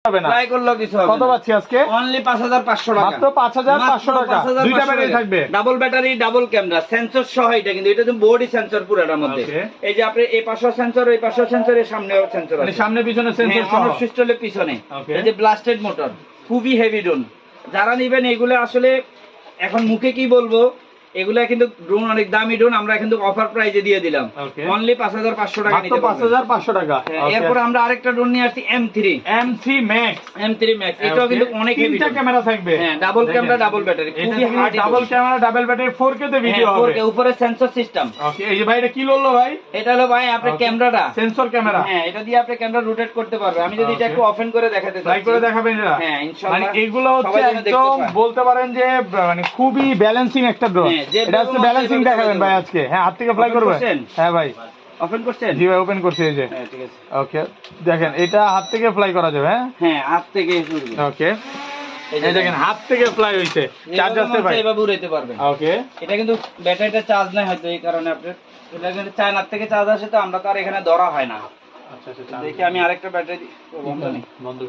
Fly করলেও কিছু হবে না। কত পাচ্ছি আজকে? অনলি 5500 টাকা, মাত্র 5500 টাকা। দুইটা ব্যাটারি থাকবে, double battery, double camera, sensor সহ। এটা কিন্তু এটা তো বডি সেন্সর পুরোটার মধ্যে। Okay. এই যে আপনি এই পাশেও সেন্সর, এই পাশেও সেন্সর, এর সামনেও সেন্সর মানে আছে, সামনে পিছনে সেন্সর সহ। সুইচ হলে পিছনে। Okay. এই যে ব্লাস্টেড মোটর, খুবই হেভি ড্রোন। যারা নেবেন এগুলো আসলে এখন মুখে কি বলবো, এগুলা কিন্তু ড্রোন অনেক দামি ড্রোন, আমরা কিন্তু অফার প্রাইজে দিয়ে দিলাম। Okay. অনলি 5500 টাকা মাত্র নিতে পারবেন। 5500 টাকা। এরপর আমরা আরেকটা ড্রোন নিয়ে আসছি M3 Max। এটাও কিন্তু অনেক হেভি। তিনটা ক্যামেরা থাকবে। হ্যাঁ, ডাবল ক্যামেরা, ডাবল ব্যাটারি, খুবই hard. Double camera, double battery, 4K তে ভিডিও হবে। 4K উপরে সেন্সর সিস্টেম। ওকে, এই যে ভাই এটা কি বললো ভাই? এটা হলো ভাই আপনার ক্যামেরাটা, সেন্সর ক্যামেরা। হ্যাঁ, এটা দিয়ে আপনি ক্যামেরা রোটেট করতে পারবে। আমি যদি এটা একটু ওপেন করে দেখাতে চাই, ট্রাই করে দেখাবেন এটা? হ্যাঁ, ইনশাআল্লাহ। মানে এগুলো হচ্ছে সবাই যেন দেখতে একদম পায়। বলতে পারেন যে মানে খুবই ব্যালেন্সিং একটা ড্রোন। হ্যাঁ, যে এটা হচ্ছে ড্রোন ব্যালেন্সিং আছে, দেখাবেন ভাই আজকে। হ্যাঁ, হাত থেকে ফ্লাই Open করবে। করছেন? হ্যাঁ ভাই, ওপেন করছেন? জি ভাই, ওপেন করছি এই যে। হ্যাঁ, ঠিক আছে। ওকে, দেখেন এটা হাত থেকে ফ্লাই করা যাবে। হ্যাঁ, হ্যাঁ, হাত থেকে শুরু। ওকে, এই দেখেন হাত থেকে ফ্লাই হইছে। চার্জ আছে ভাই, এভাবে উড়াইতে পারবেন। ওকে। এটা কিন্তু ব্যাটারিটা চার্জ নাই হয়তো, এই কারণে আপনি, এটা কিন্তু চায়নার থেকে চার্জ আসে, তো আমরা তো আর এখানে ধরা হয় না। আচ্ছা আচ্ছা, দেখি আমি আরেকটা ব্যাটারি বন্ধ নেই। বন্ধ